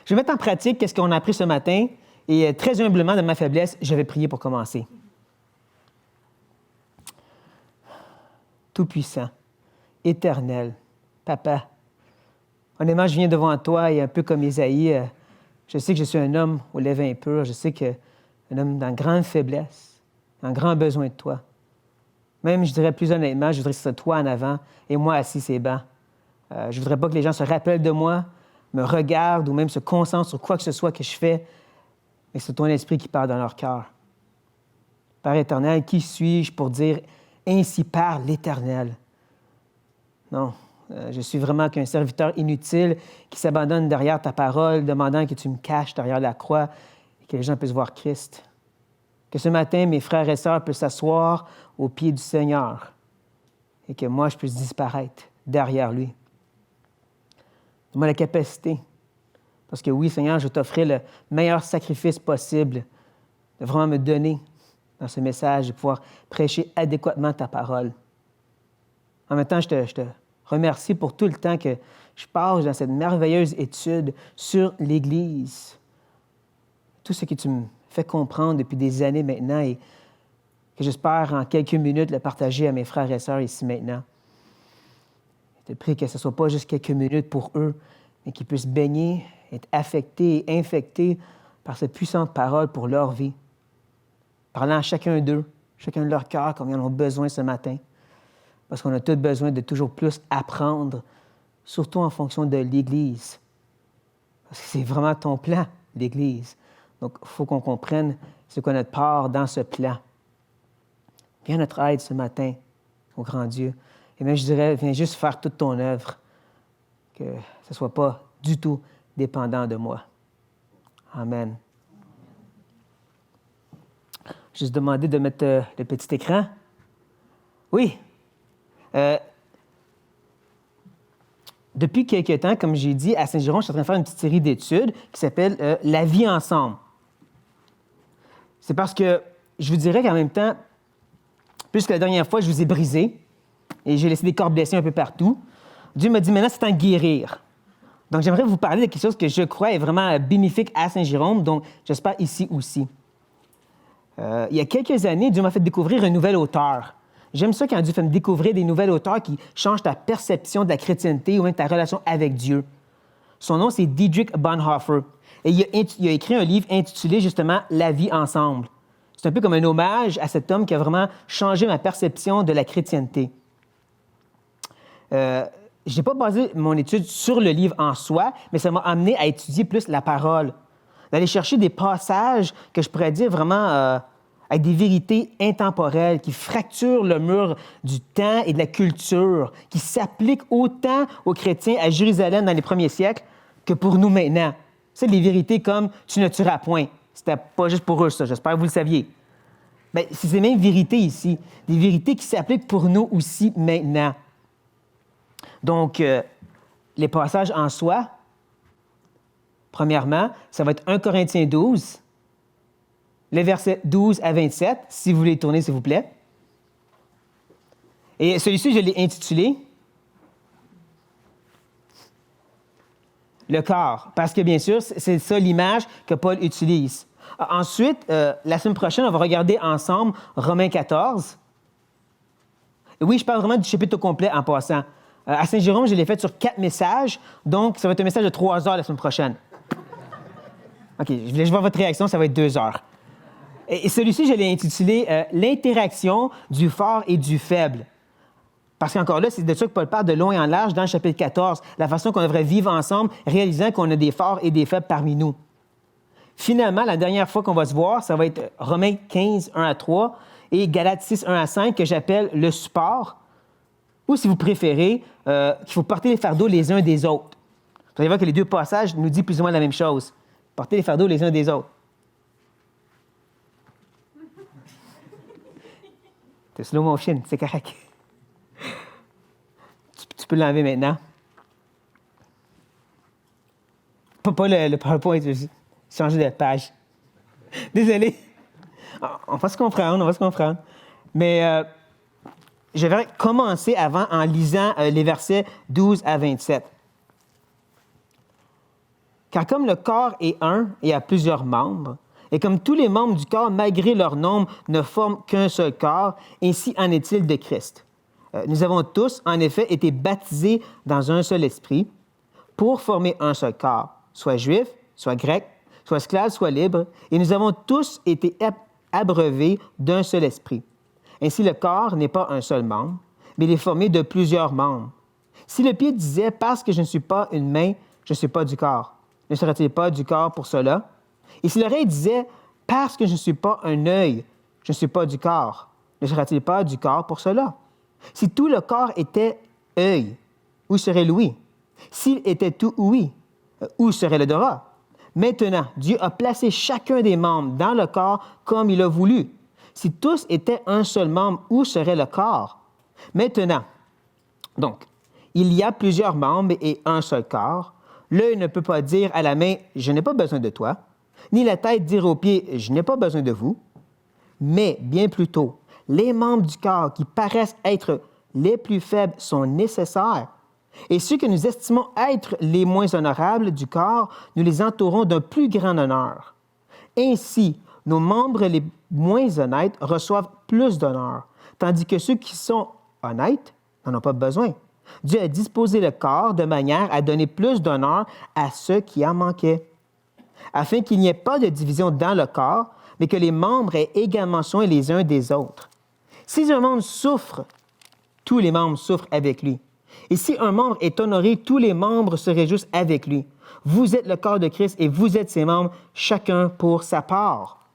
Je vais mettre en pratique ce qu'on a appris ce matin et très humblement, de ma faiblesse, je vais prier pour commencer. Tout-puissant, éternel, Papa, honnêtement, je viens devant toi et un peu comme Ésaïe, je sais que je suis un homme au lèvres impur, je sais qu'un homme dans grande faiblesse, en grand besoin de toi. Même, je dirais plus honnêtement, je voudrais que ce soit toi en avant et moi assis ces bancs. Je ne voudrais pas que les gens se rappellent de moi, me regardent ou même se concentrent sur quoi que ce soit que je fais, mais c'est ton esprit qui parle dans leur cœur. Père éternel, qui suis-je pour dire « Ainsi parle l'Éternel » ? Non, je suis vraiment qu'un serviteur inutile qui s'abandonne derrière ta parole, demandant que tu me caches derrière la croix et que les gens puissent voir Christ. Que ce matin, mes frères et sœurs puissent s'asseoir aux pieds du Seigneur et que moi, je puisse disparaître derrière lui. Donne-moi la capacité. Parce que oui, Seigneur, je vais t'offrir le meilleur sacrifice possible de vraiment me donner dans ce message, de pouvoir prêcher adéquatement ta parole. En même temps, je te remercie pour tout le temps que je passe dans cette merveilleuse étude sur l'Église. Tout ce que tu me fais comprendre depuis des années maintenant et que j'espère en quelques minutes le partager à mes frères et sœurs ici maintenant. Je te prie que ce ne soit pas juste quelques minutes pour eux, mais qu'ils puissent baigner, être affectés et infectés par cette puissante parole pour leur vie. Parlant à chacun d'eux, chacun de leur cœur, comme ils en ont besoin ce matin. Parce qu'on a tous besoin de toujours plus apprendre, surtout en fonction de l'Église. Parce que c'est vraiment ton plan, l'Église. Donc, il faut qu'on comprenne ce qu'est notre part dans ce plan. Viens à notre aide ce matin, au grand Dieu. Et même, je dirais, viens juste faire toute ton œuvre, que ce ne soit pas du tout dépendant de moi. Amen. Juste demander de mettre le petit écran. Oui. Depuis quelques temps, comme j'ai dit, à Saint-Jérôme, je suis en train de faire une petite série d'études qui s'appelle « La vie ensemble ». C'est parce que je vous dirais qu'en même temps, plus que la dernière fois, je vous ai brisé et j'ai laissé des corps blessés un peu partout. Dieu m'a dit, maintenant, c'est temps de guérir. Donc, j'aimerais vous parler de quelque chose que je crois est vraiment bénéfique à Saint-Jérôme, donc j'espère ici aussi. Il y a quelques années, Dieu m'a fait découvrir un nouvel auteur. J'aime ça quand Dieu fait me découvrir des nouvelles auteurs qui changent ta perception de la chrétienté ou même ta relation avec Dieu. Son nom, c'est Dietrich Bonhoeffer. Et il a écrit un livre intitulé justement « La vie ensemble ». C'est un peu comme un hommage à cet homme qui a vraiment changé ma perception de la chrétienté. Je n'ai pas basé mon étude sur le livre en soi, mais ça m'a amené à étudier plus la parole, d'aller chercher des passages que je pourrais dire vraiment avec des vérités intemporelles qui fracturent le mur du temps et de la culture, qui s'appliquent autant aux chrétiens à Jérusalem dans les premiers siècles que pour nous maintenant. C'est des vérités comme « tu ne tueras point ». C'était pas juste pour eux, ça. J'espère que vous le saviez. Mais c'est ces mêmes vérités ici, des vérités qui s'appliquent pour nous aussi maintenant. Donc, les passages en soi, premièrement, ça va être 1 Corinthiens 12, les versets 12 à 27, si vous voulez tourner, s'il vous plaît. Et celui-ci, je l'ai intitulé « Le corps », parce que, bien sûr, c'est ça l'image que Paul utilise. Ensuite, la semaine prochaine, on va regarder ensemble Romains 14. Et oui, je parle vraiment du chapitre au complet en passant. À Saint-Jérôme, je l'ai fait sur 4 messages, donc ça va être un message de 3 heures la semaine prochaine. OK, je voulais voir votre réaction, ça va être 2 heures. Et celui-ci, je l'ai intitulé « L'interaction du fort et du faible ». Parce qu'encore là, c'est de ça que Paul parle de long et en large dans le chapitre 14, la façon qu'on devrait vivre ensemble, réalisant qu'on a des forts et des faibles parmi nous. Finalement, la dernière fois qu'on va se voir, ça va être Romains 15, 1 à 3 et Galates 6, 1 à 5, que j'appelle le support, ou si vous préférez, qu'il faut porter les fardeaux les uns des autres. Vous allez voir que les deux passages nous disent plus ou moins la même chose. Porter les fardeaux les uns des autres. C'est slow motion, c'est correct. Tu peux l'enlever maintenant. Pas le PowerPoint, changer de page. Désolé. On va se comprendre. Mais je vais commencer avant en lisant les versets 12 à 27. Car comme le corps est un et a plusieurs membres, et comme tous les membres du corps, malgré leur nombre, ne forment qu'un seul corps, ainsi en est-il de Christ. Nous avons tous, en effet, été baptisés dans un seul esprit pour former un seul corps, soit juif, soit grec, soit esclave, soit libre, et nous avons tous été abreuvés d'un seul esprit. Ainsi, le corps n'est pas un seul membre, mais il est formé de plusieurs membres. Si le pied disait « parce que je ne suis pas une main, je ne suis pas du corps », ne serait-il pas du corps pour cela? Et si l'oreille disait « parce que je ne suis pas un œil, je ne suis pas du corps », ne serait-il pas du corps pour cela? Si tout le corps était œil, où serait l'ouïe? S'il était tout ouïe, où serait l'odorat? Maintenant, Dieu a placé chacun des membres dans le corps comme il a voulu. Si tous étaient un seul membre, où serait le corps? Maintenant, donc, il y a plusieurs membres et un seul corps. L'œil ne peut pas dire à la main « je n'ai pas besoin de toi », ni la tête dire aux pieds « je n'ai pas besoin de vous ». Mais, bien plutôt, les membres du corps qui paraissent être les plus faibles sont nécessaires. Et ceux que nous estimons être les moins honorables du corps, nous les entourons d'un plus grand honneur. Ainsi, nos membres les moins honnêtes reçoivent plus d'honneur, tandis que ceux qui sont honnêtes n'en ont pas besoin. Dieu a disposé le corps de manière à donner plus d'honneur à ceux qui en manquaient, afin qu'il n'y ait pas de division dans le corps, mais que les membres aient également soin les uns des autres. Si un membre souffre, tous les membres souffrent avec lui. Et si un membre est honoré, tous les membres se réjouissent avec lui. Vous êtes le corps de Christ et vous êtes ses membres, chacun pour sa part.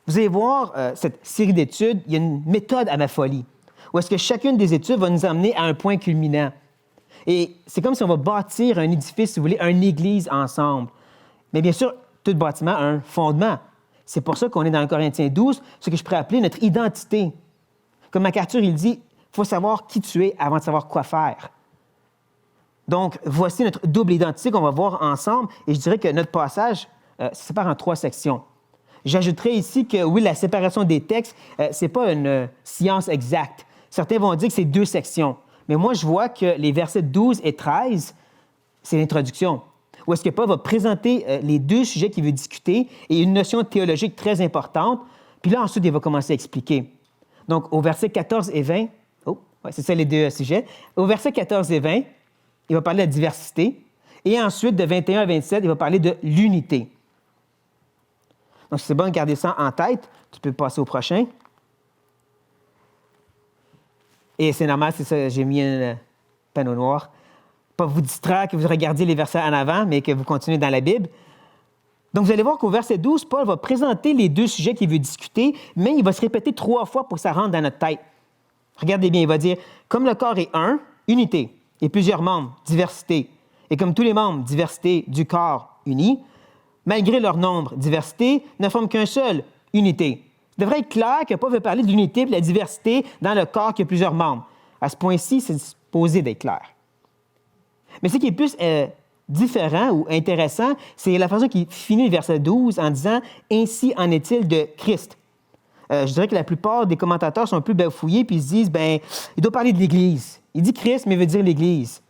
Vous allez voir cette série d'études, il y a une méthode à ma folie, où est-ce que chacune des études va nous amener à un point culminant. Et c'est comme si on va bâtir un édifice, si vous voulez, une église ensemble. Mais bien sûr, tout bâtiment a un fondement. C'est pour ça qu'on est dans Corinthiens 12, ce que je pourrais appeler notre identité. Comme MacArthur, il dit, il faut savoir qui tu es avant de savoir quoi faire. Donc, voici notre double identité qu'on va voir ensemble. Et je dirais que notre passage se sépare en 3 sections. J'ajouterais ici que, oui, la séparation des textes, ce n'est pas une science exacte. Certains vont dire que c'est 2 sections. Mais moi, je vois que les versets 12 et 13, c'est l'introduction. Où est-ce que Paul va présenter les 2 sujets qu'il veut discuter et une notion théologique très importante. Puis là, ensuite, il va commencer à expliquer. Donc, au verset 14 et 20, c'est ça les 2 sujets. Au verset 14 et 20, il va parler de la diversité. Et ensuite, de 21 à 27, il va parler de l'unité. Donc, c'est bon de garder ça en tête. Tu peux passer au prochain. Et c'est normal, c'est ça, j'ai mis un panneau noir. Pas vous distraire que vous regardiez les versets en avant, mais que vous continuez dans la Bible. Donc, vous allez voir qu'au verset 12, Paul va présenter les 2 sujets qu'il veut discuter, mais il va se répéter 3 fois pour que ça rentre dans notre tête. Regardez bien, il va dire « Comme le corps est un, unité, et plusieurs membres, diversité. Et comme tous les membres, diversité du corps, unis, malgré leur nombre, diversité, ne forment qu'un seul, unité. » Il devrait être clair que Paul veut parler de l'unité et de la diversité dans le corps qui a plusieurs membres. À ce point-ci, c'est supposé d'être clair. Mais ce qui est plus différent ou intéressant, c'est la façon qu'il finit le verset 12 en disant « Ainsi en est-il de Christ ». Je dirais que la plupart des commentateurs sont un peu bafouillés puis ils se disent il doit parler de l'Église. Il dit Christ, mais il veut dire l'Église.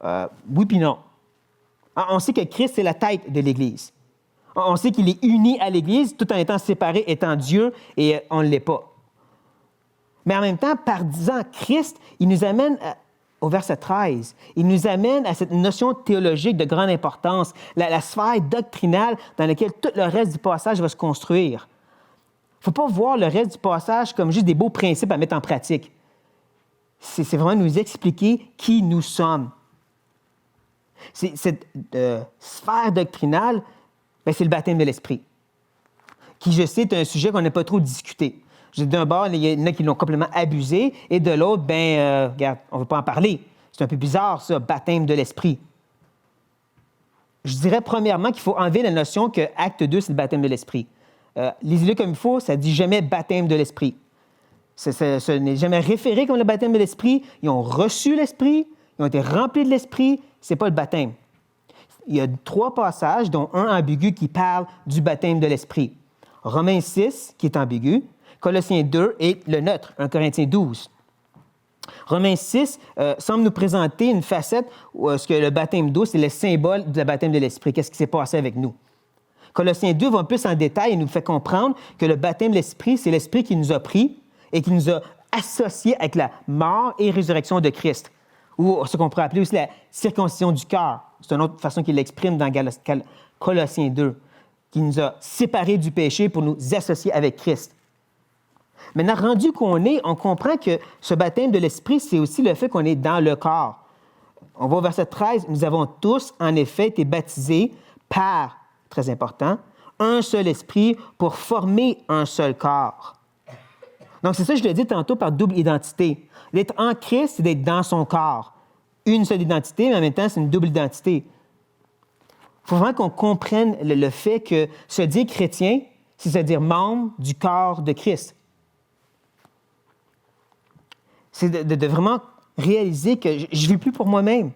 Oui puis non. On sait que Christ, c'est la tête de l'Église. On sait qu'il est uni à l'Église tout en étant séparé, étant Dieu, et on ne l'est pas. Mais en même temps, par disant Christ, il nous amène au verset 13. Il nous amène à cette notion théologique de grande importance, la sphère doctrinale dans laquelle tout le reste du passage va se construire. Il ne faut pas voir le reste du passage comme juste des beaux principes à mettre en pratique. C'est vraiment nous expliquer qui nous sommes. Cette sphère doctrinale, c'est le baptême de l'Esprit, qui, je sais, est un sujet qu'on n'a pas trop discuté. D'un bord, il y en a qui l'ont complètement abusé, et de l'autre, regarde, on ne veut pas en parler. C'est un peu bizarre, ça, baptême de l'Esprit. Je dirais premièrement qu'il faut enlever la notion que Acte 2, c'est le baptême de l'Esprit. Lisez-le comme il faut, ça ne dit jamais baptême de l'Esprit. Ce n'est jamais référé comme le baptême de l'Esprit. Ils ont reçu l'Esprit, ils ont été remplis de l'Esprit, ce n'est pas le baptême. Il y a 3 passages, dont un ambigu qui parle du baptême de l'Esprit. Romains 6, qui est ambigu, Colossiens 2 et le nôtre, 1 Corinthiens 12. Romains 6 semble nous présenter une facette où ce que le baptême d'eau, c'est le symbole du baptême de l'Esprit. Qu'est-ce qui s'est passé avec nous? Colossiens 2 va un peu plus en détail et nous fait comprendre que le baptême de l'Esprit, c'est l'Esprit qui nous a pris et qui nous a associés avec la mort et résurrection de Christ. Ou ce qu'on pourrait appeler aussi la circoncision du cœur. C'est une autre façon qu'il l'exprime dans Colossiens 2, qui nous a séparés du péché pour nous associer avec Christ. Maintenant, rendu qu'on est, on comprend que ce baptême de l'Esprit, c'est aussi le fait qu'on est dans le corps. On va au verset 13, « Nous avons tous, en effet, été baptisés par, très important, un seul esprit pour former un seul corps. » Donc, c'est ça que je l'ai dit tantôt par double identité. D'être en Christ, c'est d'être dans son corps. Une seule identité, mais en même temps, c'est une double identité. Il faut vraiment qu'on comprenne le fait que se dire chrétien, c'est se dire membre du corps de Christ. C'est de vraiment réaliser que je ne vis plus pour moi-même.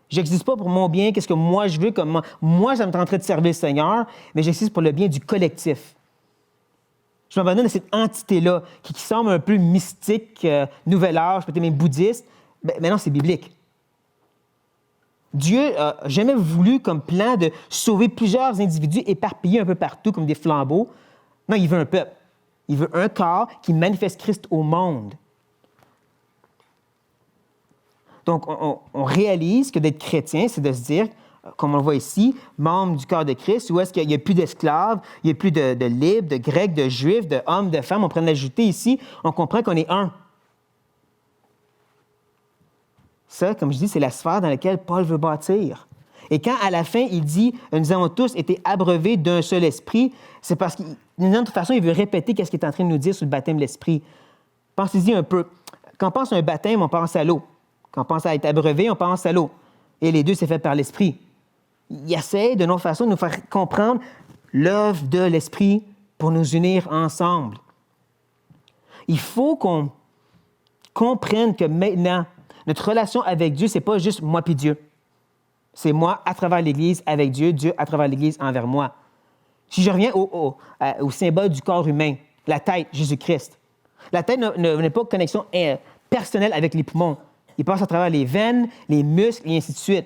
Je n'existe pas pour mon bien, qu'est-ce que moi je veux, comme moi, ça me tenterait de servir le Seigneur, mais j'existe pour le bien du collectif. Je m'abandonne à cette entité-là qui semble un peu mystique, nouvel âge, peut-être même bouddhiste. Mais non, c'est biblique. Dieu n'a jamais voulu comme plan de sauver plusieurs individus éparpillés un peu partout comme des flambeaux. Non, il veut un peuple. Il veut un corps qui manifeste Christ au monde. Donc, on réalise que d'être chrétien, c'est de se dire, comme on le voit ici, membre du corps de Christ, où est-ce qu'il n'y a plus d'esclaves, il n'y a plus de libres, de grecs, de juifs, de hommes, de femmes. On pourrait l'ajouter ici, on comprend qu'on est un. Ça, comme je dis, c'est la sphère dans laquelle Paul veut bâtir. Et quand, à la fin, il dit « Nous avons tous été abreuvés d'un seul esprit », c'est parce d'une autre façon, il veut répéter ce qu'il est en train de nous dire sur le baptême de l'esprit. Pensez-y un peu. Quand on pense à un baptême, on pense à l'eau. Quand on pense à être abreuvé, on pense à l'eau. Et les deux, c'est fait par l'Esprit. Il essaie, de notre façon, de nous faire comprendre l'œuvre de l'Esprit pour nous unir ensemble. Il faut qu'on comprenne que maintenant, notre relation avec Dieu, ce n'est pas juste moi puis Dieu. C'est moi à travers l'Église avec Dieu, Dieu à travers l'Église envers moi. Si je reviens au symbole du corps humain, la tête, Jésus-Christ. La tête n'a pas de connexion personnelle avec les poumons. Il passe à travers les veines, les muscles et ainsi de suite.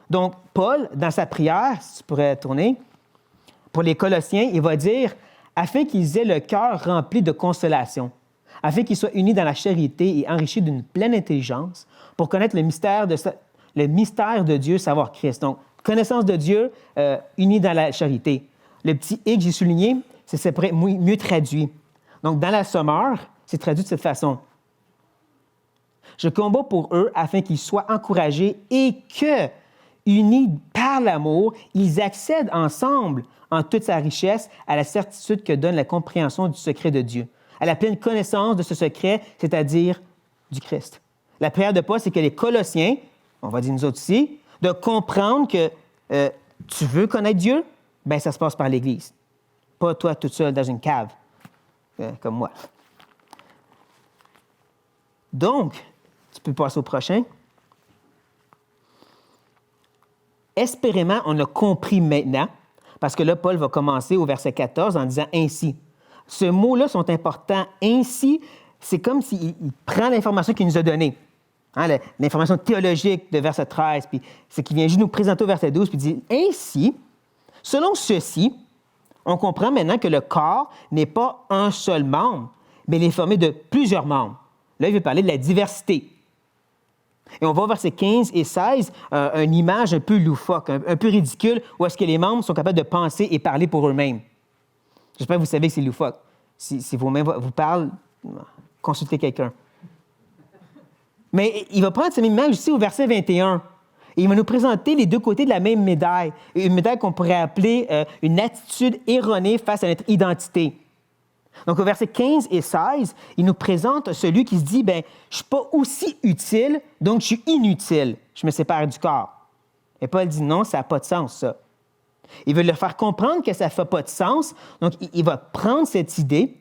Donc, Paul, dans sa prière, si tu pourrais tourner, pour les Colossiens, il va dire « afin qu'ils aient le cœur rempli de consolation, afin qu'ils soient unis dans la charité et enrichis d'une pleine intelligence pour connaître le mystère de Dieu, savoir Christ. » Donc, connaissance de Dieu, unis dans la charité. Le petit « et » que j'ai souligné, c'est mieux traduit. Donc, dans la Sommeur, c'est traduit de cette façon. Je combats pour eux afin qu'ils soient encouragés et que, unis par l'amour, ils accèdent ensemble en toute sa richesse à la certitude que donne la compréhension du secret de Dieu, à la pleine connaissance de ce secret, c'est-à-dire du Christ. La prière de Paul, c'est que les Colossiens, on va dire nous autres aussi, de comprendre que tu veux connaître Dieu, bien ça se passe par l'Église. Pas toi toute seule dans une cave, comme moi. Donc, tu peux passer au prochain. Espérément, on a compris maintenant, parce que là, Paul va commencer au verset 14 en disant « ainsi ». Ce mot-là sont importants. « Ainsi », c'est comme s'il prend l'information qu'il nous a donnée, hein, l'information théologique de verset 13, puis c'est qu'il vient juste nous présenter au verset 12, puis il dit « ainsi, selon ceci, on comprend maintenant que le corps n'est pas un seul membre, mais il est formé de plusieurs membres. » Là, il veut parler de la diversité. Et on va au verset 15 et 16, une image un peu loufoque, un peu ridicule, où est-ce que les membres sont capables de penser et parler pour eux-mêmes. J'espère que vous savez que c'est loufoque. Si vos-mêmes vous parlent, consultez quelqu'un. Mais il va prendre cette même image aussi au verset 21. Et il va nous présenter les deux côtés de la même médaille. Une médaille qu'on pourrait appeler une attitude erronée face à notre identité. Donc, au verset 15 et 16, il nous présente celui qui se dit « bien, je ne suis pas aussi utile, donc je suis inutile. Je me sépare du corps. » Et Paul dit « non, ça n'a pas de sens, ça. » Il veut leur faire comprendre que ça ne fait pas de sens, donc il va prendre cette idée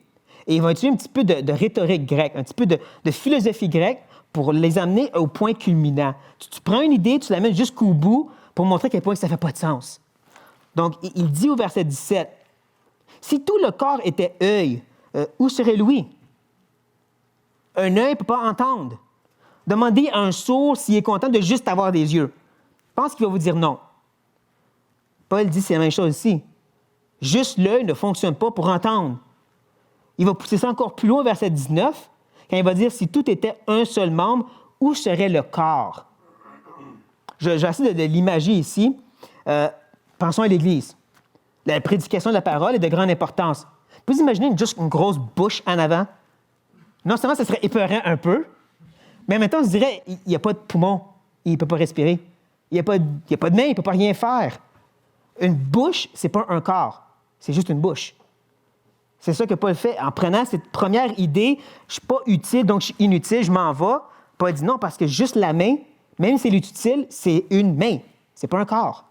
et il va utiliser un petit peu de rhétorique grecque, un petit peu de philosophie grecque pour les amener au point culminant. Tu prends une idée, tu l'amènes jusqu'au bout pour montrer à quel point ça ne fait pas de sens. Donc, il dit au verset 17, « Si tout le corps était œil, où serait l'ouïe? Un œil ne peut pas entendre. Demandez à un sourd s'il est content de juste avoir des yeux. Je pense qu'il va vous dire non. Paul dit c'est la même chose ici. Juste l'œil ne fonctionne pas pour entendre. Il va pousser ça encore plus loin, verset 19, quand il va dire si tout était un seul membre, où serait le corps? J'essaie de l'imager ici. Pensons à l'Église. La prédication de la parole est de grande importance. Vous imaginer juste une grosse bouche en avant? Non seulement ça serait épeurant un peu, mais en même temps, on se dirait, il n'y a pas de poumon, il ne peut pas respirer. Il n'y a pas de main, il ne peut pas rien faire. Une bouche, ce n'est pas un corps, c'est juste une bouche. C'est ça que Paul fait. En prenant cette première idée, je ne suis pas utile, donc je suis inutile, je m'en vais. Paul dit non, parce que juste la main, même si elle est utile, c'est une main. Ce n'est pas un corps.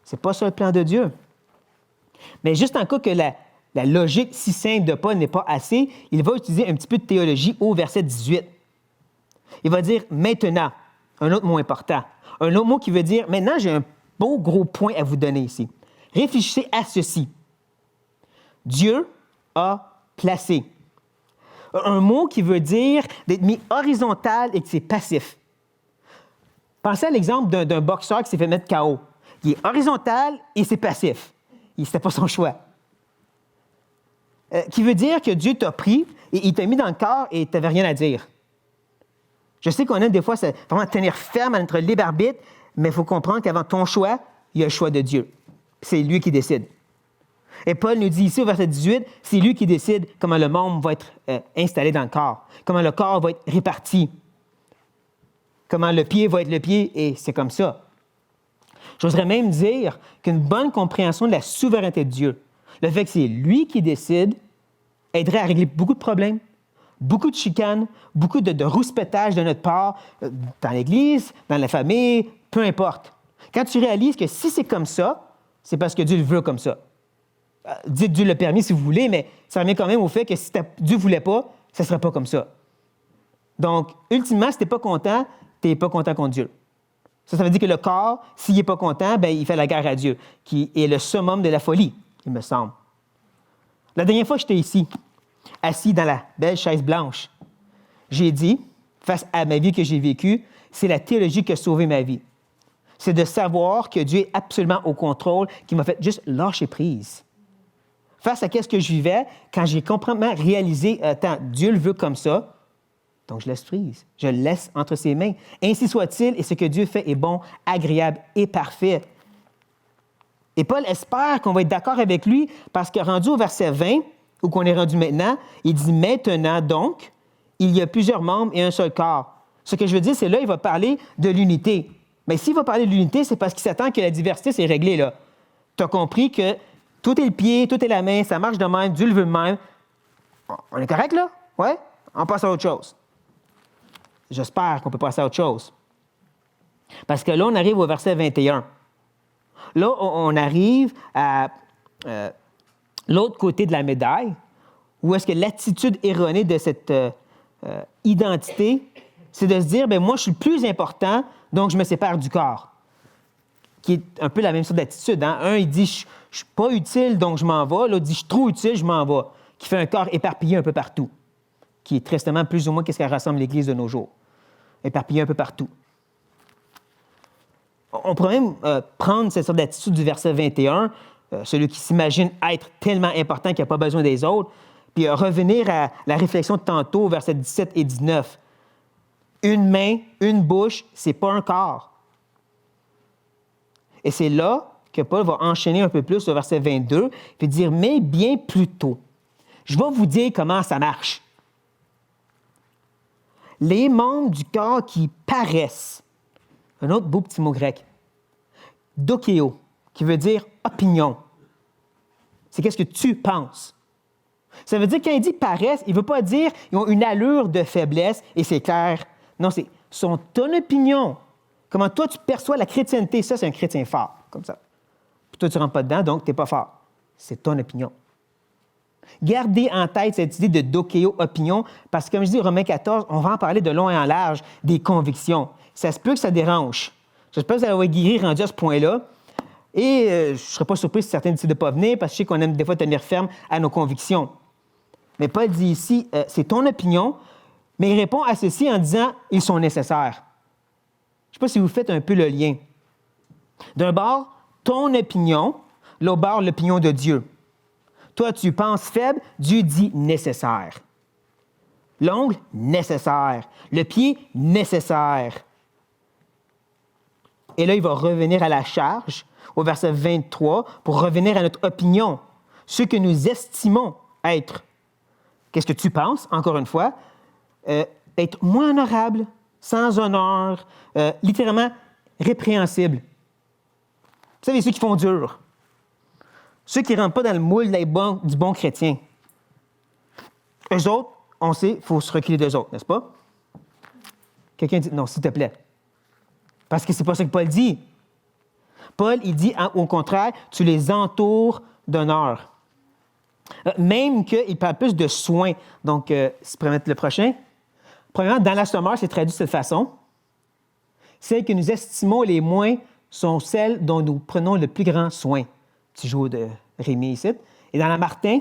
Ce n'est pas ça le plan de Dieu. Mais juste en cas que la logique si simple de Paul n'est pas assez, il va utiliser un petit peu de théologie au verset 18. Il va dire « maintenant », un autre mot important. Un autre mot qui veut dire « maintenant, j'ai un beau gros point à vous donner ici. Réfléchissez à ceci. Dieu a placé. » Un mot qui veut dire d'être mis horizontal et que c'est passif. Pensez à l'exemple d'un boxeur qui s'est fait mettre KO. Il est horizontal et c'est passif. Ce n'était pas son choix. Qui veut dire que Dieu t'a pris et il t'a mis dans le corps et tu n'avais rien à dire. Je sais qu'on aime des fois vraiment tenir ferme à notre libre arbitre, mais il faut comprendre qu'avant ton choix, il y a le choix de Dieu. C'est lui qui décide. Et Paul nous dit ici au verset 18, c'est lui qui décide comment le membre va être installé dans le corps, comment le corps va être réparti, comment le pied va être le pied, et c'est comme ça. J'oserais même dire qu'une bonne compréhension de la souveraineté de Dieu, le fait que c'est lui qui décide, aiderait à régler beaucoup de problèmes, beaucoup de chicanes, beaucoup de rouspétage de notre part, dans l'Église, dans la famille, peu importe. Quand tu réalises que si c'est comme ça, c'est parce que Dieu le veut comme ça. Dites Dieu le permis si vous voulez, mais ça revient quand même au fait que si Dieu ne voulait pas, ça ne serait pas comme ça. Donc, ultimement, si tu n'es pas content, tu n'es pas content contre Dieu. Ça veut dire que le corps, s'il n'est pas content, bien, il fait la guerre à Dieu, qui est le summum de la folie, il me semble. La dernière fois que j'étais ici, assis dans la belle chaise blanche, j'ai dit, face à ma vie que j'ai vécue, c'est la théologie qui a sauvé ma vie. C'est de savoir que Dieu est absolument au contrôle, qui m'a fait juste lâcher prise. Face à ce que je vivais, quand j'ai complètement réalisé, attends, Dieu le veut comme ça, donc je laisse prise. Je le laisse entre ses mains. Ainsi soit-il, et ce que Dieu fait est bon, agréable et parfait. Et Paul espère qu'on va être d'accord avec lui parce que rendu au verset 20, où qu'on est rendu maintenant, il dit « Maintenant donc, il y a plusieurs membres et un seul corps. » Ce que je veux dire, c'est là, il va parler de l'unité. Mais s'il va parler de l'unité, c'est parce qu'il s'attend que la diversité, c'est réglé là. Tu as compris que tout est le pied, tout est la main, ça marche de même, Dieu le veut de même. On est correct là? Ouais? On passe à autre chose. J'espère qu'on peut passer à autre chose. Parce que là, on arrive au verset 21. Là, on arrive à l'autre côté de la médaille, où est-ce que l'attitude erronée de cette identité, c'est de se dire, bien, moi, je suis le plus important, donc je me sépare du corps. Qui est un peu la même sorte d'attitude. Hein? Un, il dit, je ne suis pas utile, donc je m'en vais. L'autre dit, je suis trop utile, je m'en vais. Qui fait un corps éparpillé un peu partout. Qui est tristement plus ou moins qu'est-ce qu'elle rassemble l'Église de nos jours. Éparpillé un peu partout. On pourrait même prendre cette sorte d'attitude du verset 21, celui qui s'imagine être tellement important qu'il n'a pas besoin des autres, puis revenir à la réflexion de tantôt, versets 17 et 19. Une main, une bouche, c'est pas un corps. Et c'est là que Paul va enchaîner un peu plus au verset 22, puis dire, mais bien plus tôt, je vais vous dire comment ça marche. Les membres du corps qui paraissent, un autre beau petit mot grec, dokéo, qui veut dire opinion. C'est qu'est-ce que tu penses. Ça veut dire quand il dit paraissent, il ne veut pas dire ils ont une allure de faiblesse et c'est clair. Non, c'est ton opinion. Comment toi tu perçois la chrétienté, ça c'est un chrétien fort, comme ça. Puis toi tu ne rentres pas dedans, donc tu n'es pas fort. C'est ton opinion. Gardez en tête cette idée de dokéo opinion, parce que comme je dis, Romains 14, on va en parler de long et en large, des convictions. Ça se peut que ça dérange. J'espère que vous allez être guéri rendu à ce point-là. Et je ne serais pas surpris si certains décident de ne pas venir, parce que je sais qu'on aime des fois tenir ferme à nos convictions. Mais Paul dit ici, c'est ton opinion, Mais il répond à ceci en disant « ils sont nécessaires ». Je ne sais pas si vous faites un peu le lien. D'un bord, ton opinion, l'autre bord, l'opinion de Dieu. Toi, tu penses faible, Dieu dit nécessaire. L'ongle, nécessaire. Le pied, nécessaire. Et là, il va revenir à la charge, au verset 23, pour revenir à notre opinion, ce que nous estimons être. Qu'est-ce que tu penses, encore une fois? Être moins honorable, sans honneur, littéralement répréhensible. Vous savez, ceux qui font dur. Ceux qui ne rentrent pas dans le moule du bon chrétien. Eux autres, on sait, il faut se reculer d'eux autres, n'est-ce pas? Quelqu'un dit, non, s'il te plaît. Parce que c'est pas ça que Paul dit. Paul, il dit, au contraire, tu les entoures d'honneur. Même qu'il parle plus de soins. Donc, si tu peux mettre le prochain. Premièrement, dans la Sommaire, c'est traduit de cette façon. Celles que nous estimons les moins sont celles dont nous prenons le plus grand soin. Petit jeu de Rémi ici. Et dans la Martin,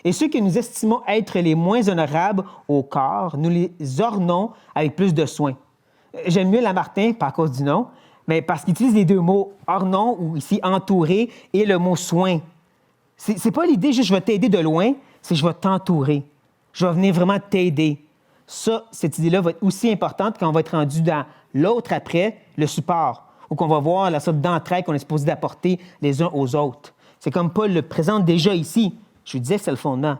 et ceux que nous estimons être les moins honorables au corps, nous les ornons avec plus de soin. J'aime mieux la Martin, pas à cause du nom, mais parce qu'il utilise les deux mots ornons ou ici entouré et le mot soin. C'est pas l'idée juste je vais t'aider de loin, c'est je vais t'entourer. Je vais venir vraiment t'aider. Ça, cette idée-là va être aussi importante quand on va être rendu dans l'autre après, le support, ou qu'on va voir la sorte d'entraide qu'on est supposé d'apporter les uns aux autres. C'est comme Paul le présente déjà ici. Je lui disais que c'est le fondement.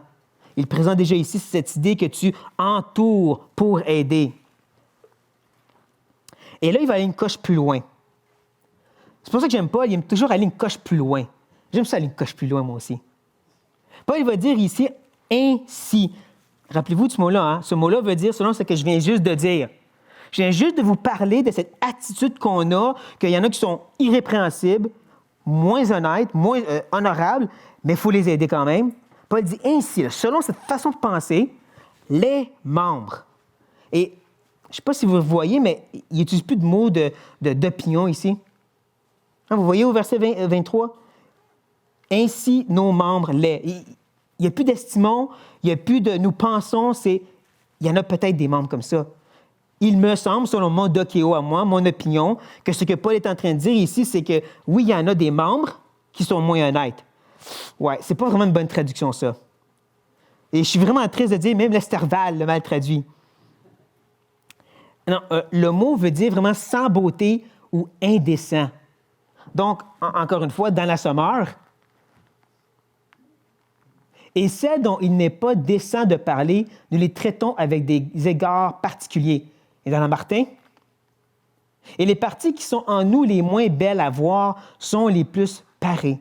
Il présente déjà ici cette idée que tu entoures pour aider. Et là, il va aller une coche plus loin. C'est pour ça que j'aime Paul, il aime toujours aller une coche plus loin. J'aime ça aller une coche plus loin, moi aussi. Paul, il va dire ici « ainsi ». Rappelez-vous de ce mot-là. Hein? Ce mot-là veut dire, selon ce que je viens juste de dire. Je viens juste de vous parler de cette attitude qu'on a, qu'il y en a qui sont irrépréhensibles, moins honnêtes, moins honorables, mais il faut les aider quand même. Paul dit ainsi, selon cette façon de penser, les membres. Et je ne sais pas si vous voyez, mais il n'utilise plus de mots d'opinion ici. Hein, vous voyez au verset 23? Ainsi, nos membres, les. Il n'y a plus d'estimons, il n'y a plus de nous pensons, il y en a peut-être des membres comme ça. Il me semble, selon mon dokéo à moi, mon opinion, que ce que Paul est en train de dire ici, c'est que oui, il y en a des membres qui sont moins honnêtes. Ouais, c'est pas vraiment une bonne traduction, ça. Et je suis vraiment triste de dire, même l'Esterval le mal traduit. Non, le mot veut dire vraiment sans beauté ou indécent. Donc, encore une fois, dans la Sommaire, et celles dont il n'est pas décent de parler, nous les traitons avec des égards particuliers. Et dans la Martin, et les parties qui sont en nous les moins belles à voir sont les plus parées.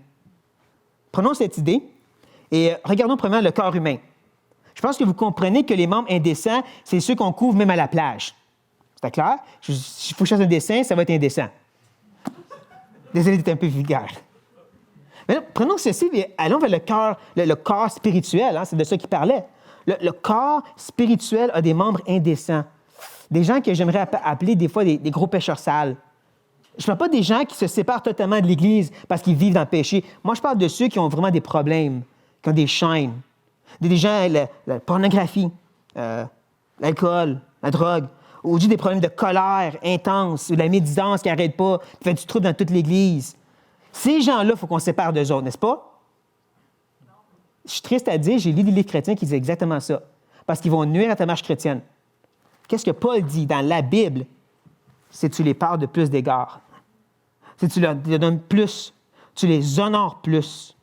Prenons cette idée et regardons premièrement le corps humain. Je pense que vous comprenez que les membres indécents, c'est ceux qu'on couvre même à la plage. C'est clair? S'il faut chercher un dessin, ça va être indécent. Désolé d'être un peu vulgaire. Mais prenons ceci et allons vers le corps spirituel. Hein, c'est de ça qu'il parlait. Le corps spirituel a des membres indécents. Des gens que j'aimerais appeler des fois des gros pécheurs sales. Je ne parle pas des gens qui se séparent totalement de l'Église parce qu'ils vivent dans le péché. Moi, je parle de ceux qui ont vraiment des problèmes, qui ont des chaînes. Des gens, la pornographie, l'alcool, la drogue, ou des problèmes de colère intense, ou de la médisance qui n'arrête pas, qui fait du trouble dans toute l'Église. Ces gens-là, il faut qu'on se sépare d'eux autres, n'est-ce pas? Non. Je suis triste à dire, j'ai lu des livres chrétiens qui disent exactement ça, parce qu'ils vont nuire à ta marche chrétienne. Qu'est-ce que Paul dit dans la Bible? C'est que tu les parles de plus d'égards. C'est que tu leur donnes plus, tu les honores plus.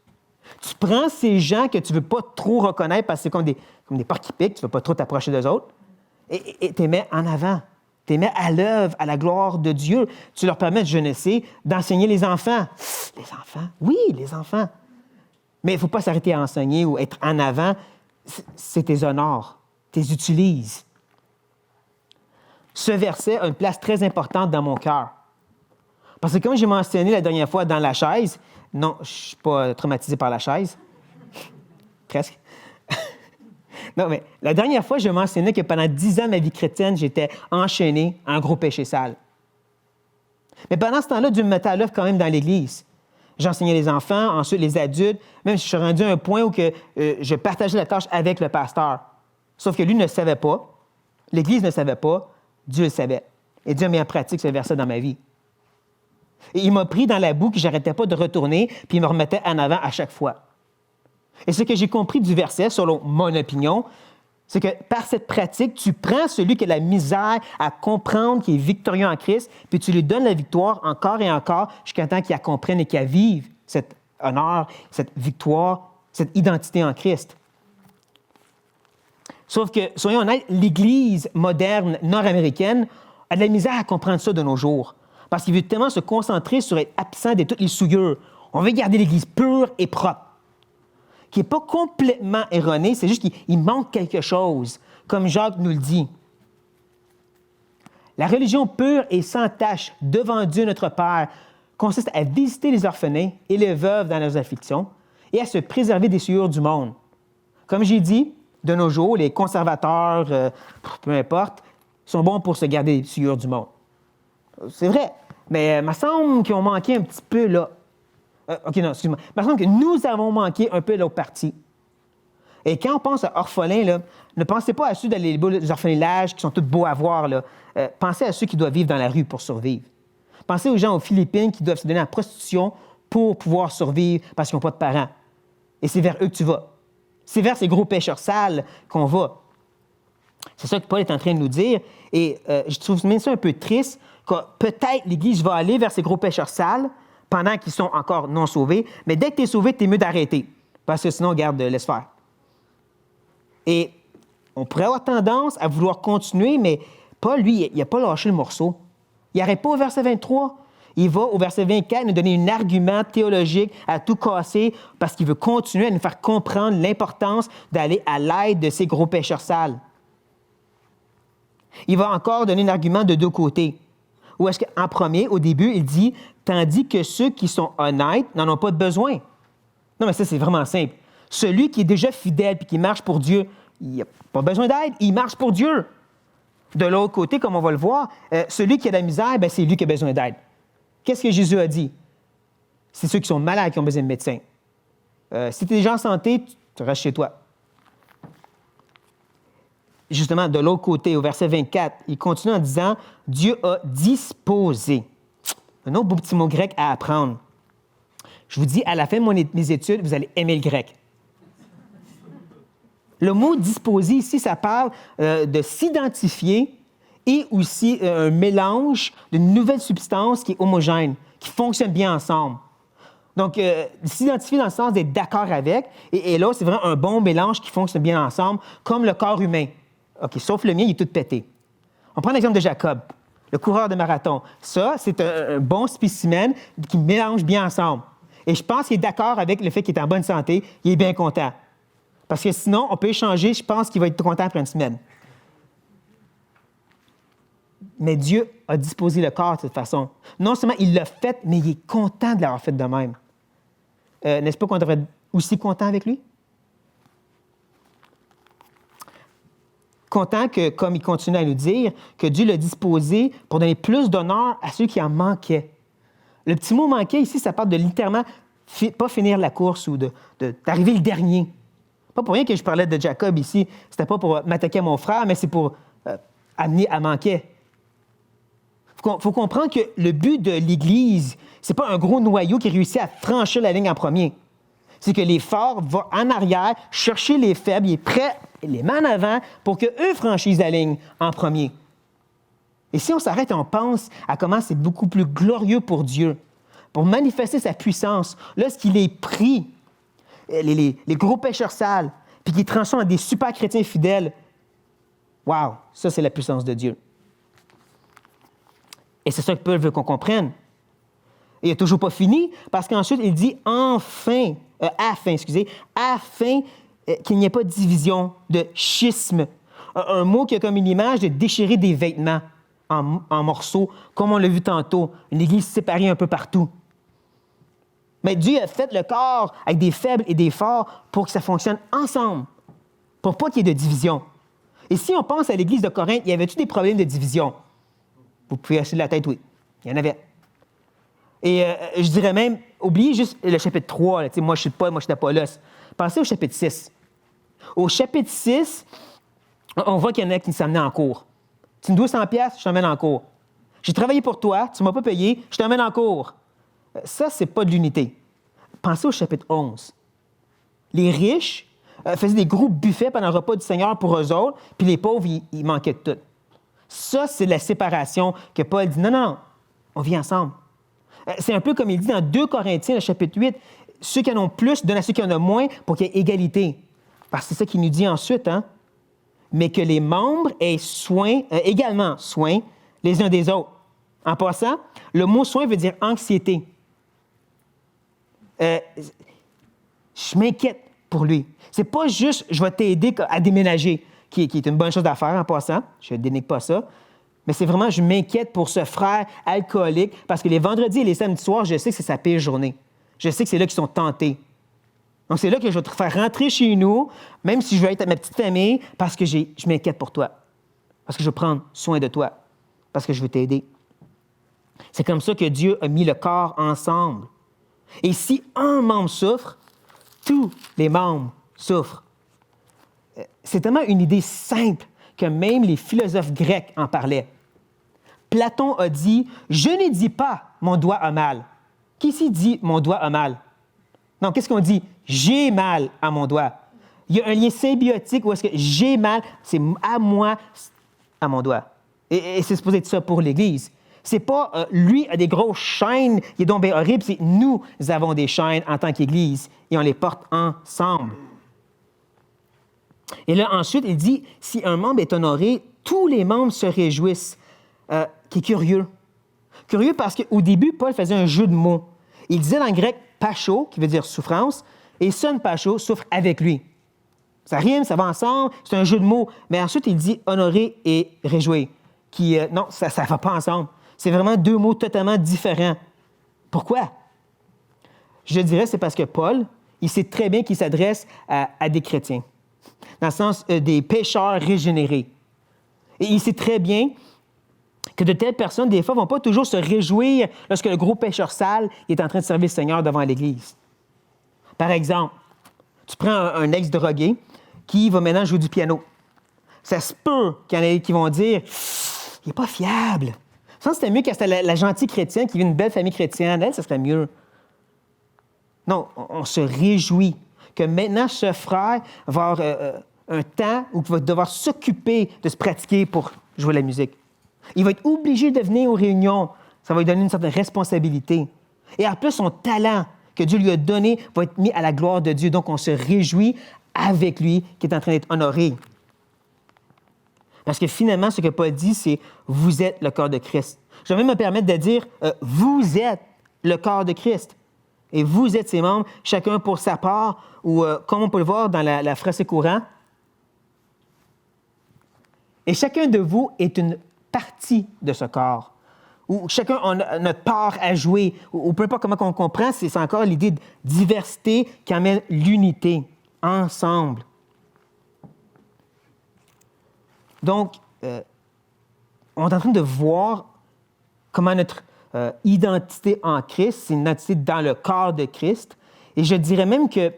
Tu prends ces gens que tu ne veux pas trop reconnaître parce que c'est comme des porcs qui piquent, tu ne veux pas trop t'approcher d'eux autres, et tu les mets en avant. Tu les mets à l'œuvre, à la gloire de Dieu. Tu leur permets, je ne sais, d'enseigner les enfants. Les enfants? Oui, les enfants. Mais il ne faut pas s'arrêter à enseigner ou être en avant. C'est tes honneurs. Tu les utilises. Ce verset a une place très importante dans mon cœur. Parce que comme j'ai mentionné la dernière fois dans la chaise, non, je ne suis pas traumatisé par la chaise. Presque. Non, mais la dernière fois, je mentionnais que pendant 10 ans de ma vie chrétienne, j'étais enchaîné à un gros péché sale. Mais pendant ce temps-là, Dieu me mettait à l'œuvre quand même dans l'Église. J'enseignais les enfants, ensuite les adultes, même si je suis rendu à un point où je partageais la tâche avec le pasteur. Sauf que lui ne savait pas, l'Église ne savait pas, Dieu le savait. Et Dieu a mis en pratique ce verset dans ma vie. Et il m'a pris dans la boue que je n'arrêtais pas de retourner, puis il me remettait en avant à chaque fois. Et ce que j'ai compris du verset, selon mon opinion, c'est que par cette pratique, tu prends celui qui a la misère à comprendre, qui est victorieux en Christ, puis tu lui donnes la victoire encore et encore jusqu'à temps qu'il la comprenne et qu'il la vive, cet honneur, cette victoire, cette identité en Christ. Sauf que, soyons honnêtes, l'Église moderne nord-américaine a de la misère à comprendre ça de nos jours. Parce qu'il veut tellement se concentrer sur être absent de toutes les souillures. On veut garder l'Église pure et propre. Qui n'est pas complètement erroné, c'est juste qu'il manque quelque chose, comme Jacques nous le dit. La religion pure et sans tache devant Dieu notre Père consiste à visiter les orphelins et les veuves dans leurs afflictions et à se préserver des souillures du monde. Comme j'ai dit, de nos jours, les conservateurs, peu importe, sont bons pour se garder des souillures du monde. C'est vrai, mais il me semble qu'ils ont manqué un petit peu là. OK, non, excuse-moi. Il me semble que nous avons manqué un peu l'autre partie. Et quand on pense à orphelins, là, ne pensez pas à ceux dans les orphelinages qui sont tous beaux à voir. Là. Pensez à ceux qui doivent vivre dans la rue pour survivre. Pensez aux gens aux Philippines qui doivent se donner à la prostitution pour pouvoir survivre parce qu'ils n'ont pas de parents. Et c'est vers eux que tu vas. C'est vers ces gros pêcheurs sales qu'on va. C'est ça que Paul est en train de nous dire. Et je trouve même ça un peu triste que peut-être l'Église va aller vers ces gros pêcheurs sales pendant qu'ils sont encore non sauvés. Mais dès que tu es sauvé, tu es mieux d'arrêter. Parce que sinon, regarde, laisse faire. Et on pourrait avoir tendance à vouloir continuer, mais Paul, lui, il n'a pas lâché le morceau. Il n'arrête pas au verset 23. Il va au verset 24 nous donner un argument théologique à tout casser parce qu'il veut continuer à nous faire comprendre l'importance d'aller à l'aide de ces gros pêcheurs sales. Il va encore donner un argument de deux côtés. Ou est-ce qu'en premier, au début, il dit « Tandis que ceux qui sont honnêtes n'en ont pas de besoin. » Non, mais ça, c'est vraiment simple. Celui qui est déjà fidèle et qui marche pour Dieu, il n'a pas besoin d'aide, il marche pour Dieu. De l'autre côté, comme on va le voir, celui qui a de la misère, bien, c'est lui qui a besoin d'aide. Qu'est-ce que Jésus a dit? C'est ceux qui sont malades qui ont besoin de médecin. Si tu es déjà en santé, tu restes chez toi. Justement, de l'autre côté, au verset 24, il continue en disant « Dieu a disposé ». Un autre beau petit mot grec à apprendre. Je vous dis, à la fin de mes études, vous allez aimer le grec. Le mot « disposer » ici, ça parle de s'identifier et aussi un mélange d'une nouvelle substance qui est homogène, qui fonctionne bien ensemble. Donc, s'identifier dans le sens d'être d'accord avec, et là, c'est vraiment un bon mélange qui fonctionne bien ensemble, comme le corps humain. OK, sauf le mien, il est tout pété. On prend l'exemple de Jacob, le coureur de marathon. Ça, c'est un bon spécimen qui mélange bien ensemble. Et je pense qu'il est d'accord avec le fait qu'il est en bonne santé, il est bien content. Parce que sinon, on peut échanger, je pense qu'il va être content après une semaine. Mais Dieu a disposé le corps de cette façon. Non seulement il l'a fait, mais il est content de l'avoir fait de même. N'est-ce pas qu'on devrait être aussi content avec lui? Content que, comme il continue à nous dire, que Dieu l'a disposé pour donner plus d'honneur à ceux qui en manquaient. Le petit mot « manquer » ici, ça parle de littéralement pas finir la course ou d'arriver le dernier. Pas pour rien que je parlais de Jacob ici. C'était pas pour m'attaquer à mon frère, mais c'est pour amener à manquer. Il faut comprendre que le but de l'Église, c'est pas un gros noyau qui réussit à franchir la ligne en premier. C'est que les forts vont en arrière, chercher les faibles, il est prêt, les met en avant pour qu'eux franchissent la ligne en premier. Et si on s'arrête et on pense à comment c'est beaucoup plus glorieux pour Dieu, pour manifester sa puissance, lorsqu'il est pris, les gros pécheurs sales, puis qu'il transforme en des super chrétiens fidèles, wow, ça c'est la puissance de Dieu. Et c'est ça que Paul veut qu'on comprenne. Et il n'a toujours pas fini, parce qu'ensuite, il dit afin qu'il n'y ait pas de division, de schisme. Un mot qui a comme une image de déchirer des vêtements en morceaux, comme on l'a vu tantôt, une église séparée un peu partout. Mais Dieu a fait le corps avec des faibles et des forts pour que ça fonctionne ensemble, pour pas qu'il y ait de division. Et si on pense à l'église de Corinthe, y avait-tu des problèmes de division? Vous pouvez hacher de la tête, oui. Il y en avait. Et je dirais même, oubliez juste le chapitre 3. Là, moi, je suis Paul, moi, je suis d'Apollos. Pensez au chapitre 6. Au chapitre 6, On voit qu'il y en a qui s'amènent en cours. Tu me dois 100 pièces, je t'emmène en cours. J'ai travaillé pour toi, tu ne m'as pas payé, je t'emmène en cours. Ça, c'est pas de l'unité. Pensez au chapitre 11. Les riches faisaient des gros buffets pendant le repas du Seigneur pour eux autres, puis les pauvres, ils manquaient de tout. Ça, c'est la séparation que Paul dit. Non, non, non, on vit ensemble. C'est un peu comme il dit dans 2 Corinthiens, le chapitre 8, ceux qui en ont plus donnent à ceux qui en ont moins pour qu'il y ait égalité. Parce que c'est ça qu'il nous dit ensuite, hein? Mais que les membres aient également soin les uns des autres. En passant, le mot soin veut dire anxiété. Je m'inquiète pour lui. C'est pas juste je vais t'aider à déménager, qui est une bonne chose à faire en passant. Je ne dénigre pas ça. Mais c'est vraiment, je m'inquiète pour ce frère alcoolique parce que les vendredis et les samedis soirs, je sais que c'est sa pire journée. Je sais que c'est là qu'ils sont tentés. Donc, c'est là que je vais te faire rentrer chez nous, même si je veux être à ma petite famille, parce que je m'inquiète pour toi. Parce que je veux prendre soin de toi. Parce que je veux t'aider. C'est comme ça que Dieu a mis le corps ensemble. Et si un membre souffre, tous les membres souffrent. C'est tellement une idée simple que même les philosophes grecs en parlaient. Platon a dit « Je ne dis pas mon doigt a mal ». Qui ici dit « mon doigt a mal » ? Non, qu'est-ce qu'on dit? « J'ai mal à mon doigt ». Il y a un lien symbiotique où est-ce que j'ai mal, c'est à moi, à mon doigt. Et c'est supposé être ça pour l'Église. C'est pas lui a des grosses chaînes, il est donc bien horrible, c'est nous avons des chaînes en tant qu'Église et on les porte ensemble. Et là, ensuite, il dit, si un membre est honoré, tous les membres se réjouissent. Qui est curieux. Curieux parce qu'au début, Paul faisait un jeu de mots. Il disait dans le grec « pacho », qui veut dire « souffrance », et « son pacho » souffre avec lui. Ça rime, ça va ensemble, c'est un jeu de mots. Mais ensuite, il dit « honorer » et « réjouir », qui, non, ça ne va pas ensemble. C'est vraiment 2 mots totalement différents. Pourquoi? Je dirais c'est parce que Paul, il sait très bien qu'il s'adresse à des chrétiens, dans le sens des pécheurs régénérés. Et il sait très bien que de telles personnes, des fois, ne vont pas toujours se réjouir lorsque le gros pécheur sale est en train de servir le Seigneur devant l'Église. Par exemple, tu prends un ex-drogué qui va maintenant jouer du piano. Ça se peut qu'il y en ait qui vont dire « Il n'est pas fiable ». Ça, c'était mieux que c'était la gentille chrétienne qui vit d'une belle famille chrétienne. Elle, ça serait mieux. Non, on se réjouit que maintenant, ce frère va avoir un temps où il va devoir s'occuper de se pratiquer pour jouer la musique. Il va être obligé de venir aux réunions. Ça va lui donner une certaine responsabilité. Et en plus, son talent que Dieu lui a donné va être mis à la gloire de Dieu. Donc, on se réjouit avec lui qui est en train d'être honoré. Parce que finalement, ce que Paul dit, c'est « vous êtes le corps de Christ ». Je vais même me permettre de dire « vous êtes le corps de Christ ». Et vous êtes ses membres, chacun pour sa part, ou comme on peut le voir dans la phrase courante. Et chacun de vous est une partie de ce corps, où chacun a notre part à jouer, ou peu importe comment on comprend, c'est encore l'idée de diversité qui amène l'unité, ensemble. Donc, on est en train de voir comment notre identité en Christ, c'est une identité dans le corps de Christ. Et je dirais même que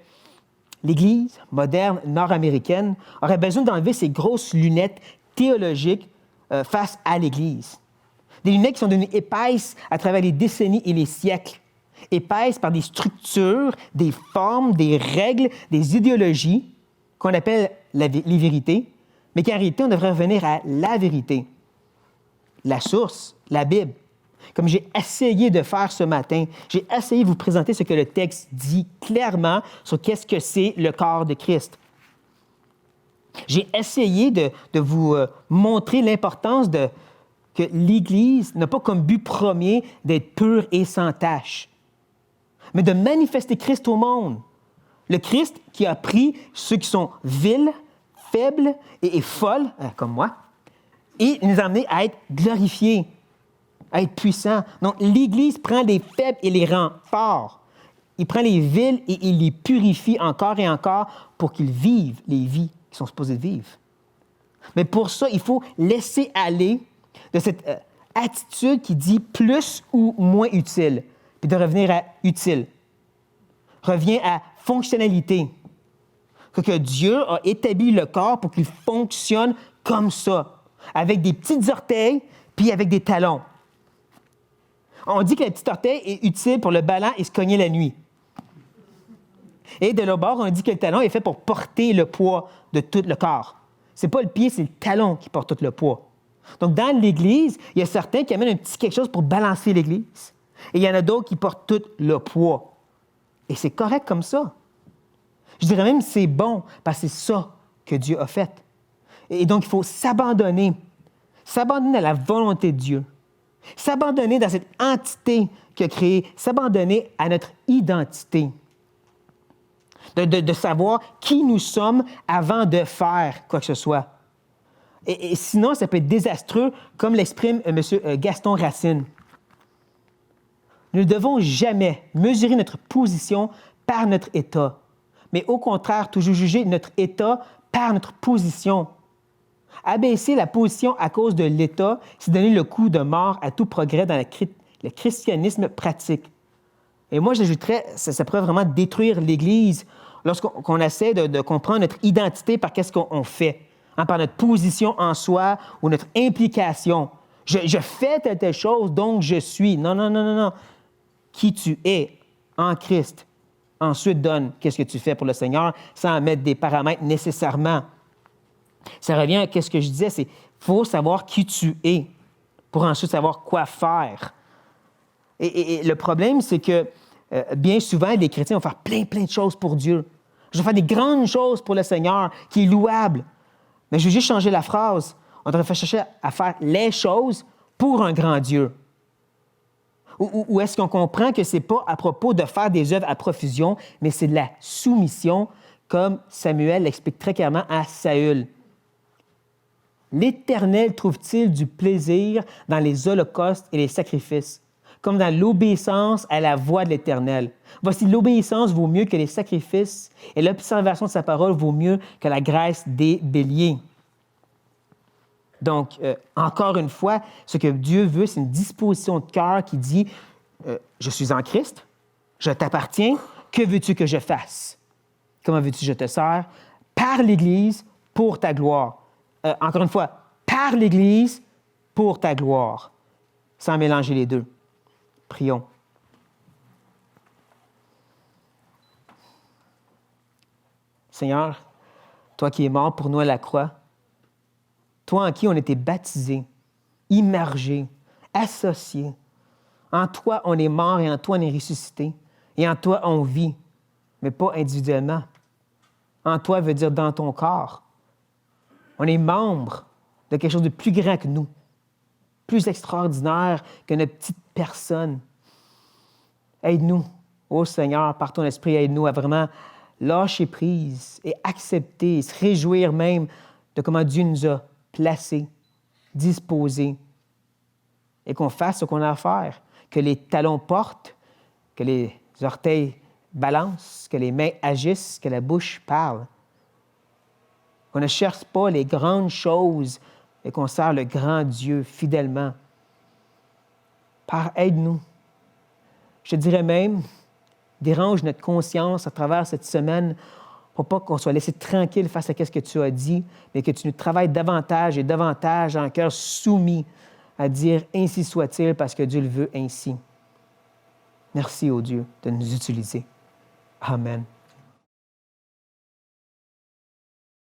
l'Église moderne nord-américaine aurait besoin d'enlever ces grosses lunettes théologiques face à l'Église. Des lunettes qui sont devenues épaisses à travers les décennies et les siècles. Épaisses par des structures, des formes, des règles, des idéologies qu'on appelle les vérités, mais qu'en réalité, on devrait revenir à la vérité. La source, la Bible. Comme j'ai essayé de faire ce matin, j'ai essayé de vous présenter ce que le texte dit clairement sur qu'est-ce que c'est le corps de Christ. J'ai essayé de vous montrer l'importance que l'Église n'a pas comme but premier d'être pure et sans tache, mais de manifester Christ au monde. Le Christ qui a pris ceux qui sont vils, faibles et folles, comme moi, et nous a amenés à être glorifiés, à être puissants. Donc, l'Église prend les faibles et les rend forts. Il prend les vils et il les purifie encore et encore pour qu'ils vivent les vies qu'ils sont supposés vivre. Mais pour ça, il faut laisser aller de cette attitude qui dit plus ou moins utile, puis de revenir à utile. Revient à fonctionnalité. Que Dieu a établi le corps pour qu'il fonctionne comme ça, avec des petits orteils puis avec des talons. On dit que le petit orteil est utile pour le ballon et se cogner la nuit. Et de l'autre bord, on dit que le talon est fait pour porter le poids de tout le corps. C'est pas le pied, c'est le talon qui porte tout le poids. Donc, dans l'Église, il y a certains qui amènent un petit quelque chose pour balancer l'Église. Et il y en a d'autres qui portent tout le poids. Et c'est correct comme ça. Je dirais même que c'est bon, parce que c'est ça que Dieu a fait. Et donc, il faut s'abandonner à la volonté de Dieu, s'abandonner dans cette entité qu'il a créée, s'abandonner à notre identité, de savoir qui nous sommes avant de faire quoi que ce soit. Et sinon, ça peut être désastreux, comme l'exprime M. Gaston Racine. Nous ne devons jamais mesurer notre position par notre état, mais au contraire, toujours juger notre état par notre position. Abaisser la position à cause de l'état, c'est donner le coup de mort à tout progrès dans le christianisme pratique. Et moi, j'ajouterais, ça pourrait vraiment détruire l'Église lorsqu'on essaie de comprendre notre identité par qu'est-ce qu'on fait, par notre position en soi ou notre implication. Je fais telle chose, donc je suis. Non. Qui tu es en Christ. Ensuite, donne qu'est-ce que tu fais pour le Seigneur sans mettre des paramètres nécessairement. Ça revient à ce que je disais, c'est qu'il faut savoir qui tu es pour ensuite savoir quoi faire. Et le problème, c'est que bien souvent, les chrétiens vont faire plein de choses pour Dieu. Je vais faire des grandes choses pour le Seigneur, qui est louable. Mais je vais juste changer la phrase. On devrait chercher à faire les choses pour un grand Dieu. Ou est-ce qu'on comprend que ce n'est pas à propos de faire des œuvres à profusion, mais c'est de la soumission, comme Samuel l'explique très clairement à Saül. L'Éternel trouve-t-il du plaisir dans les holocaustes et les sacrifices, comme dans l'obéissance à la voix de l'Éternel? Voici, l'obéissance vaut mieux que les sacrifices et l'observation de sa parole vaut mieux que la graisse des béliers. Donc, encore une fois, ce que Dieu veut, c'est une disposition de cœur qui dit je suis en Christ, je t'appartiens, que veux-tu que je fasse? Comment veux-tu que je te sers? Par l'Église, pour ta gloire. Encore une fois, par l'Église, pour ta gloire, sans mélanger les deux. Prions. Seigneur, toi qui es mort pour nous à la croix, toi en qui on était baptisés, immergés, associés. En toi, on est mort et en toi, on est ressuscité. Et en toi, on vit, mais pas individuellement. En toi veut dire dans ton corps. On est membre de quelque chose de plus grand que nous, plus extraordinaire que notre petite personne. Aide-nous, ô Seigneur, par ton esprit, aide-nous à vraiment lâcher prise et accepter, et se réjouir même de comment Dieu nous a placés, disposés, et qu'on fasse ce qu'on a à faire, que les talons portent, que les orteils balancent, que les mains agissent, que la bouche parle. Qu'on ne cherche pas les grandes choses et qu'on sert le grand Dieu fidèlement. Père, aide-nous. Je te dirais même, dérange notre conscience à travers cette semaine pour pas qu'on soit laissé tranquille face à ce que tu as dit, mais que tu nous travailles davantage et davantage en cœur soumis à dire « Ainsi soit-il » parce que Dieu le veut ainsi. Merci, ô Dieu, de nous utiliser. Amen.